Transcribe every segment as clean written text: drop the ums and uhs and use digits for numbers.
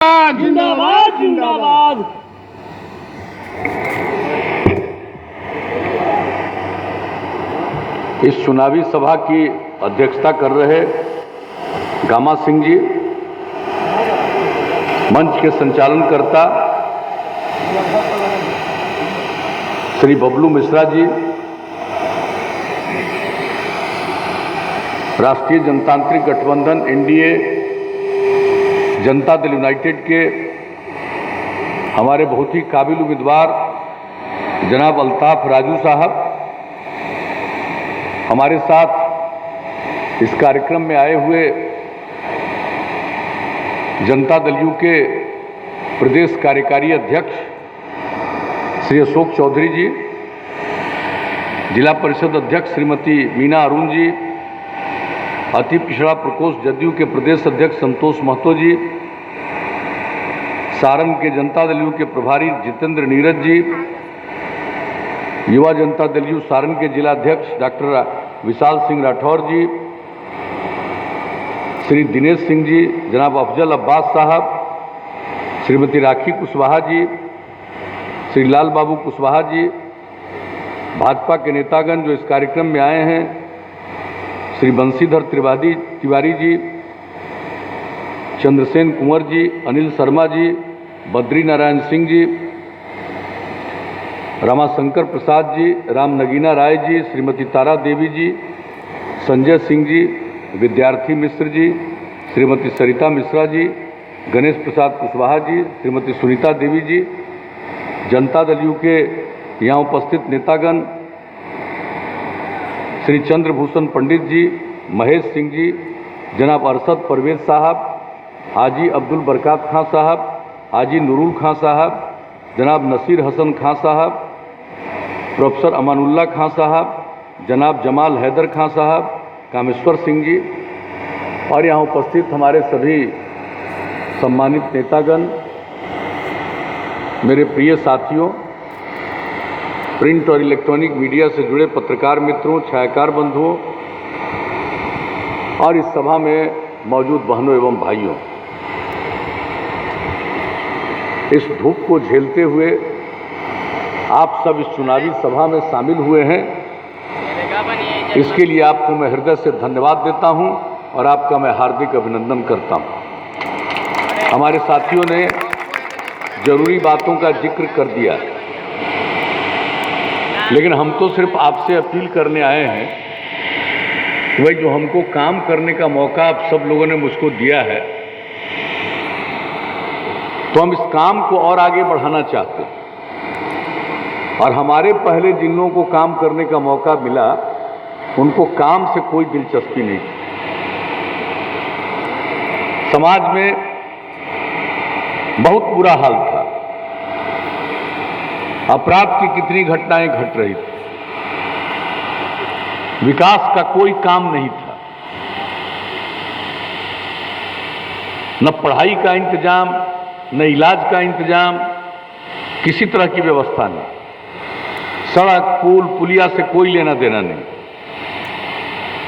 जिंदाबाद जिंदाबाद। इस चुनावी सभा की अध्यक्षता कर रहे गामा सिंह जी, मंच के संचालनकर्ता श्री बबलू मिश्रा जी, राष्ट्रीय जनतांत्रिक गठबंधन एनडीए जनता दल यूनाइटेड के हमारे बहुत ही काबिल उम्मीदवार जनाब अल्ताफ राजू साहब, हमारे साथ इस कार्यक्रम में आए हुए जनता दल यू के प्रदेश कार्यकारी अध्यक्ष श्री अशोक चौधरी जी, जिला परिषद अध्यक्ष श्रीमती मीना अरुण जी, अति पिछड़ा प्रकोष्ठ जदयू के प्रदेश अध्यक्ष संतोष महतो जी, सारण के जनता दल यू के प्रभारी जितेंद्र नीरज जी, युवा जनता दल यू सारण के जिला अध्यक्ष डॉक्टर विशाल सिंह राठौर जी, श्री दिनेश सिंह जी, जनाब अफजल अब्बास साहब, श्रीमती राखी कुशवाहा जी, श्री लाल बाबू कुशवाहा जी, भाजपा के नेतागण जो इस कार्यक्रम में आए हैं, श्री बंशीधर तिवारी जी, चंद्रसेन कुंवर जी, अनिल शर्मा जी, बद्री नारायण सिंह जी, रमाशंकर प्रसाद जी, राम नगीना राय जी, श्रीमती तारा देवी जी, संजय सिंह जी, विद्यार्थी मिश्र जी, श्रीमती सरिता मिश्रा जी, गणेश प्रसाद कुशवाहा जी, श्रीमती सुनीता देवी जी, जनता दल यू के यहाँ उपस्थित नेतागण श्री चंद्रभूषण पंडित जी, महेश सिंह जी, जनाब अरशद परवेज साहब, हाजी अब्दुल बरकत खां साहब, हाजी नूरुल खां साहब, जनाब नसीर हसन खां साहब, प्रोफेसर अमानुल्लाह खां साहब, जनाब जमाल हैदर खां साहब, कामेश्वर सिंह जी और यहाँ उपस्थित हमारे सभी सम्मानित नेतागण, मेरे प्रिय साथियों, प्रिंट और इलेक्ट्रॉनिक मीडिया से जुड़े पत्रकार मित्रों, छायाकार बंधुओं और इस सभा में मौजूद बहनों एवं भाइयों, इस धूप को झेलते हुए आप सब इस चुनावी सभा में शामिल हुए हैं, इसके लिए आपको मैं हृदय से धन्यवाद देता हूं और आपका मैं हार्दिक अभिनंदन करता हूं। हमारे साथियों ने जरूरी बातों का जिक्र कर दिया, लेकिन हम तो सिर्फ आपसे अपील करने आए हैं कि भाई जो हमको काम करने का मौका आप सब लोगों ने मुझको दिया है, तो हम इस काम को और आगे बढ़ाना चाहते हैं। और हमारे पहले जिन लोगों को काम करने का मौका मिला, उनको काम से कोई दिलचस्पी नहीं थी। समाज में बहुत बुरा हाल था, अपराध की कितनी घटनाएं घट रही थी, विकास का कोई काम नहीं था, न पढ़ाई का इंतजाम, न इलाज का इंतजाम, किसी तरह की व्यवस्था नहीं, सड़क पुल पुलिया से कोई लेना देना नहीं।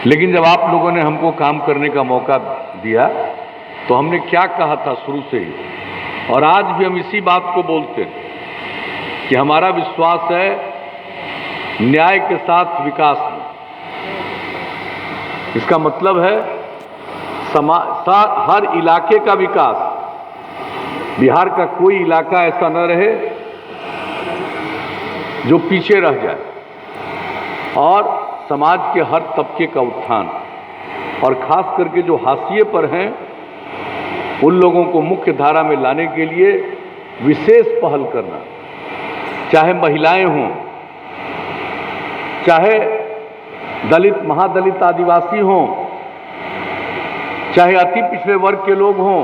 लेकिन जब आप लोगों ने हमको काम करने का मौका दिया, तो हमने क्या कहा था शुरू से ही, और आज भी हम इसी बात को बोलते हैं कि हमारा विश्वास है न्याय के साथ विकास में। इसका मतलब है हर इलाके का विकास, बिहार का कोई इलाका ऐसा न रहे जो पीछे रह जाए, और समाज के हर तबके का उत्थान, और खास करके जो हाशिए पर हैं उन लोगों को मुख्य धारा में लाने के लिए विशेष पहल करना, चाहे महिलाएं हों, चाहे दलित महादलित आदिवासी हों, चाहे अति पिछड़े वर्ग के लोग हों,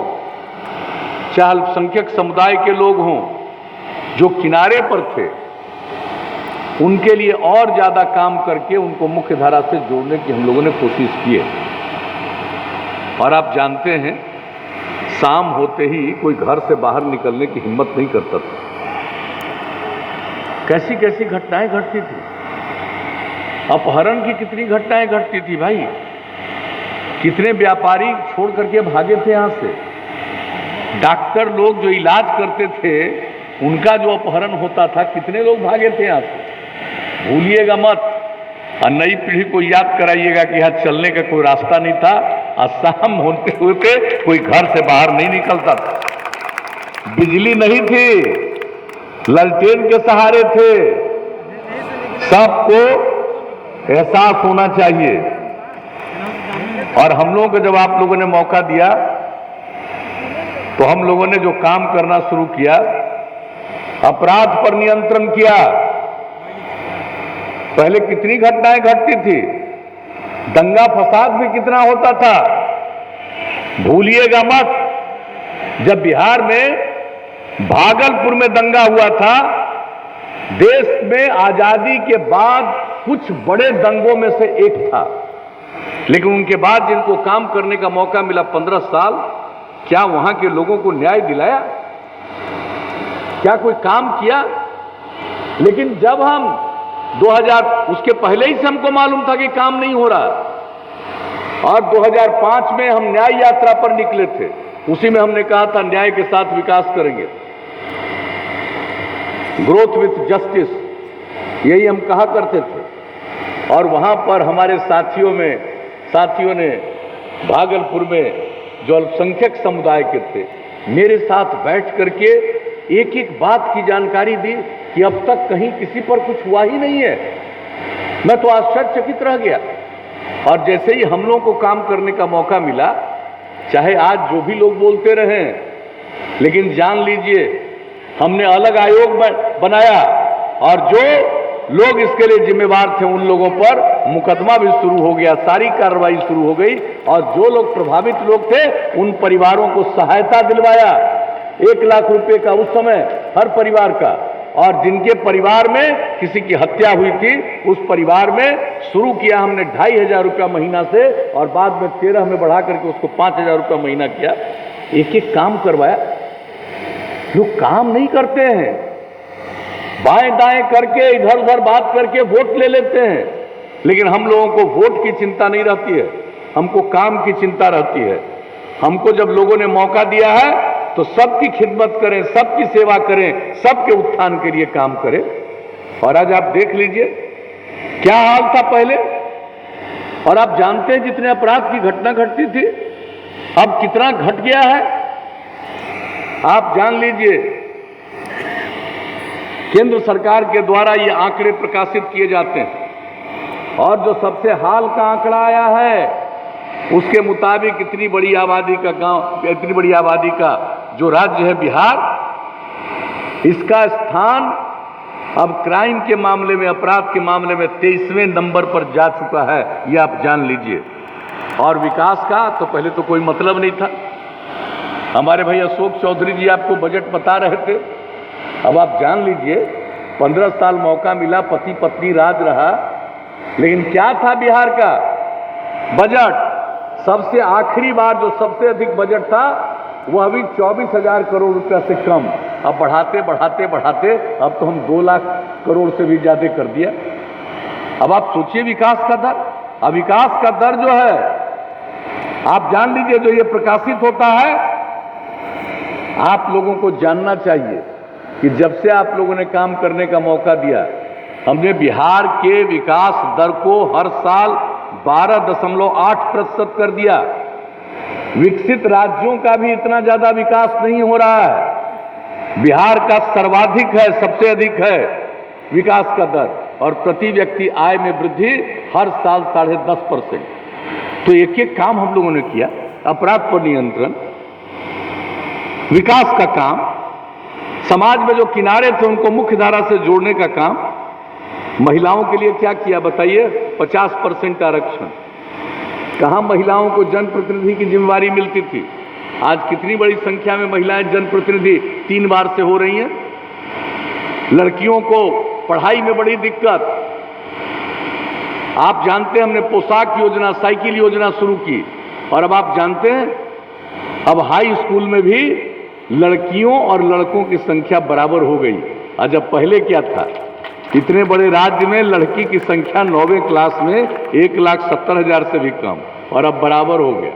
चाहे अल्पसंख्यक समुदाय के लोग हों, जो किनारे पर थे, उनके लिए और ज़्यादा काम करके उनको मुख्य धारा से जोड़ने की हम लोगों ने कोशिश की है। और आप जानते हैं, शाम होते ही कोई घर से बाहर निकलने की हिम्मत नहीं करता था। कैसी कैसी घटनाएं घटती थी, अपहरण की कितनी घटनाएं घटती थी भाई, कितने व्यापारी छोड़ करके भागे थे यहाँ से, डॉक्टर लोग जो इलाज करते थे उनका जो अपहरण होता था, कितने लोग भागे थे यहाँ से, भूलिएगा मत। और नई पीढ़ी को याद कराइएगा कि यहाँ चलने का कोई रास्ता नहीं था, और शाम होते होते कोई घर से बाहर नहीं निकलता था। बिजली नहीं थी, लालटेन के सहारे थे। सबको एहसास होना चाहिए। और हम लोगों को जब आप लोगों ने मौका दिया तो हम लोगों ने जो काम करना शुरू किया, अपराध पर नियंत्रण किया। पहले कितनी घटनाएं घटती थी, दंगा फसाद भी कितना होता था। भूलिएगा मत, जब बिहार में भागलपुर में दंगा हुआ था, देश में आजादी के बाद कुछ बड़े दंगों में से एक था। लेकिन उनके बाद जिनको काम करने का मौका मिला 15 साल, क्या वहां के लोगों को न्याय दिलाया? क्या कोई काम किया? लेकिन जब हम 2000, उसके पहले ही से हमको मालूम था कि काम नहीं हो रहा। और 2005 में हम न्याय यात्रा पर निकले थे। उसी में हमने कहा था न्याय के साथ विकास करेंगे, ग्रोथ विथ जस्टिस, यही हम कहा करते थे। और वहां पर हमारे साथियों ने भागलपुर में जो अल्पसंख्यक समुदाय के थे, मेरे साथ बैठ करके एक एक बात की जानकारी दी कि अब तक कहीं किसी पर कुछ हुआ ही नहीं है। मैं तो आश्चर्यचकित रह गया। और जैसे ही हम लोगों को काम करने का मौका मिला, चाहे आज जो भी लोग बोलते रहे, लेकिन जान लीजिए हमने अलग आयोग बनाया, और जो लोग इसके लिए जिम्मेवार थे उन लोगों पर मुकदमा भी शुरू हो गया, सारी कार्रवाई शुरू हो गई। और जो लोग प्रभावित लोग थे उन परिवारों को सहायता दिलवाया, 1 लाख रुपए का उस समय हर परिवार का। और जिनके परिवार में किसी की हत्या हुई थी, उस परिवार में शुरू किया हमने 2,500 रुपया महीना से, और बाद में 13 में बढ़ा करके उसको 5,000 रुपया महीना किया। एक एक काम करवाया। लोग काम नहीं करते हैं, बाएं दाएं करके इधर उधर बात करके वोट ले लेते हैं। लेकिन हम लोगों को वोट की चिंता नहीं रहती है, हमको काम की चिंता रहती है। हमको जब लोगों ने मौका दिया है तो सबकी खिदमत करें, सबकी सेवा करें, सबके उत्थान के लिए काम करें। और आज आप देख लीजिए क्या हाल था पहले, और आप जानते हैं जितने अपराध की घटना घटती थी, अब कितना घट गया है। आप जान लीजिए, केंद्र सरकार के द्वारा ये आंकड़े प्रकाशित किए जाते हैं, और जो सबसे हाल का आंकड़ा आया है उसके मुताबिक इतनी बड़ी आबादी का गांव, इतनी बड़ी आबादी का जो राज्य है बिहार, इसका स्थान अब क्राइम के मामले में, अपराध के मामले में 23वें नंबर पर जा चुका है, ये आप जान लीजिए। और विकास का तो पहले तो कोई मतलब नहीं था। हमारे भाई अशोक चौधरी जी आपको बजट बता रहे थे। अब आप जान लीजिए 15 साल मौका मिला, पति पत्नी राज रहा, लेकिन क्या था बिहार का बजट? सबसे आखिरी बार जो सबसे अधिक बजट था वह भी 24,000 करोड़ रुपया से कम। अब बढ़ाते बढ़ाते बढ़ाते अब तो हम 2 लाख करोड़ से भी ज्यादा कर दिया। अब आप सोचिए विकास का दर। अब विकास का दर जो है, आप जान लीजिए, जो ये प्रकाशित होता है, आप लोगों को जानना चाहिए कि जब से आप लोगों ने काम करने का मौका दिया, हमने बिहार के विकास दर को हर साल 12.8% कर दिया। विकसित राज्यों का भी इतना ज्यादा विकास नहीं हो रहा है। बिहार का सर्वाधिक है, सबसे अधिक है विकास का दर, और प्रति व्यक्ति आय में वृद्धि हर साल 10.5%। तो एक एक काम हम लोगों ने किया, अपराध पर नियंत्रण, विकास का काम, समाज में जो किनारे थे उनको मुख्य धारा से जोड़ने का काम। महिलाओं के लिए क्या किया बताइए? 50% आरक्षण। कहां महिलाओं को जनप्रतिनिधि की जिम्मेवारी मिलती थी? आज कितनी बड़ी संख्या में महिलाएं जनप्रतिनिधि 3 बार से हो रही हैं। लड़कियों को पढ़ाई में बड़ी दिक्कत। आप जानते हैं हमने पोशाक योजना, साइकिल योजना शुरू की, और अब आप जानते हैं अब हाई स्कूल में भी लड़कियों और लड़कों की संख्या बराबर हो गई। आज अब पहले क्या था, इतने बड़े राज्य में लड़की की संख्या 9वीं क्लास में 1,70,000 से भी कम, और अब बराबर हो गया।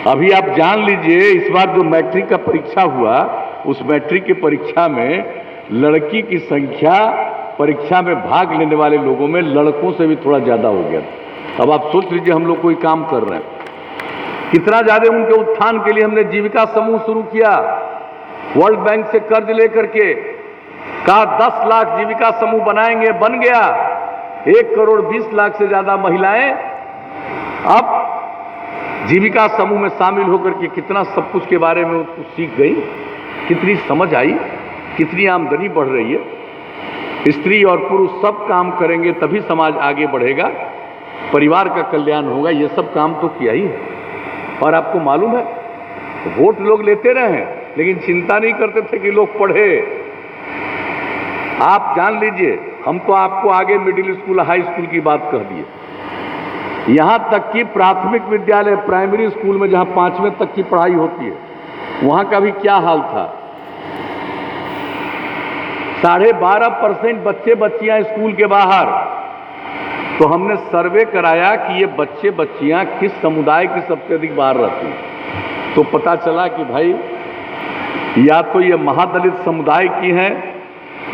अभी आप जान लीजिए, इस बार जो मैट्रिक का परीक्षा हुआ, उस मैट्रिक की परीक्षा में लड़की की संख्या परीक्षा में भाग लेने वाले लोगों में लड़कों से भी थोड़ा ज्यादा हो गया। अब आप सोच लीजिए, हम लोग कोई काम कर रहे हैं, कितना ज्यादा उनके उत्थान के लिए हमने जीविका समूह शुरू किया। वर्ल्ड बैंक से कर्ज लेकर के कहा 10 लाख जीविका समूह बनाएंगे, बन गया। 1 करोड़ 20 लाख से ज्यादा महिलाएं अब जीविका समूह में शामिल होकर के कितना सब कुछ के बारे में उसको सीख गई, कितनी समझ आई, कितनी आमदनी बढ़ रही है। स्त्री और पुरुष सब काम करेंगे तभी समाज आगे बढ़ेगा, परिवार का कल्याण होगा। ये सब काम तो किया ही है। और आपको मालूम है, वोट लोग लेते रहे हैं लेकिन चिंता नहीं करते थे कि लोग पढ़े। आप जान लीजिए, हम तो आपको आगे मिडिल स्कूल हाई स्कूल की बात कह दिए, यहां तक कि प्राथमिक विद्यालय प्राइमरी स्कूल में जहां 5वें तक की पढ़ाई होती है, वहां का भी क्या हाल था। 12.5% बच्चे बच्चियां स्कूल के बाहर। तो हमने सर्वे कराया कि ये बच्चे बच्चियां किस समुदाय की सबसे अधिक बाहर रहती हैं। तो पता चला कि भाई या तो ये महादलित समुदाय की हैं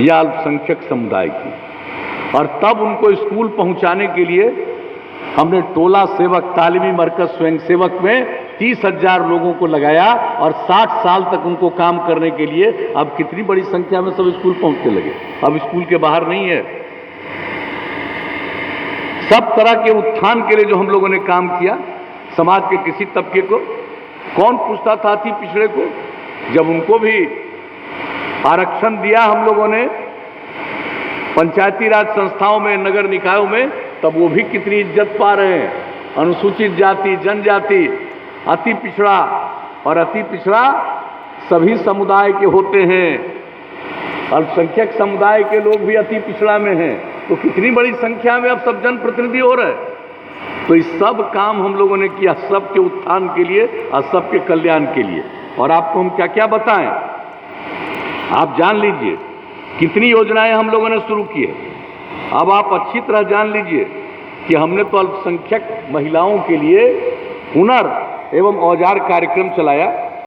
या अल्पसंख्यक समुदाय की। और तब उनको स्कूल पहुंचाने के लिए हमने टोला सेवक तालीमी मरकज स्वयंसेवक में 30,000 लोगों को लगाया और 60 साल तक उनको काम करने के लिए अब कितनी बड़ी संख्या में सब स्कूल पहुंचने लगे। अब स्कूल के बाहर नहीं है। सब तरह के उत्थान के लिए जो हम लोगों ने काम किया, समाज के किसी तबके को कौन पूछता था अति पिछड़े को, जब उनको भी आरक्षण दिया हम लोगों ने पंचायती राज संस्थाओं में, नगर निकायों में, तब वो भी कितनी इज्जत पा रहे हैं। अनुसूचित जाति, जनजाति, अति पिछड़ा, और अति पिछड़ा सभी समुदाय के होते हैं। अल्पसंख्यक समुदाय के लोग भी अति पिछड़ा में हैं। तो कितनी बड़ी संख्या में अब सब जनप्रतिनिधि हो रहे हैं। तो इस सब काम हम लोगों ने किया सबके उत्थान के लिए और सबके कल्याण के लिए। और आपको हम क्या क्या बताएं, आप जान लीजिए कितनी योजनाएं हम लोगों ने शुरू की है। अब आप अच्छी तरह जान लीजिए कि हमने तो अल्पसंख्यक महिलाओं के लिए हुनर एवं औजार कार्यक्रम चलाया।